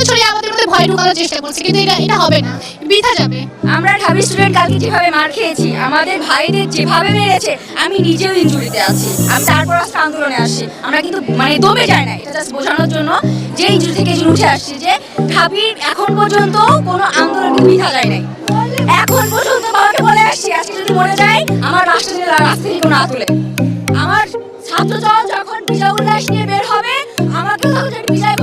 ছড়িয়ে আমাদের মধ্যে ভয় ঢোকানোর চেষ্টা করছে, কিন্তু এটা হবে না, বৃথা যাবে। আমরা ঢাবি স্টুডেন্ট কালকে যেভাবে মার খেয়েছি, আমাদের ভাইদের যেভাবে মেরেছে, আমি নিজেও ইনজুরিতে আছি, আমি তারপর আজকে আন্দোলনে আসছি। আমরা কিন্তু মানে দমে যায় না, এটা জাস্ট বোঝানোর জন্য যে ইনজুরি থেকে উঠে আসছি যে ঢাবির এখন পর্যন্ত কোনো আন্দোলনকে বৃথা যায় নাই। এখন পর্যন্ত বাবাকে বলে আসছি আজকে যদি মরে যায় আমার রাষ্ট্র রাস্তা থেকে কোনো আতুলে আমার ছাত্র দল যখন বিজয় উল্লাস নিয়ে বের হবে আমাকে বিজয়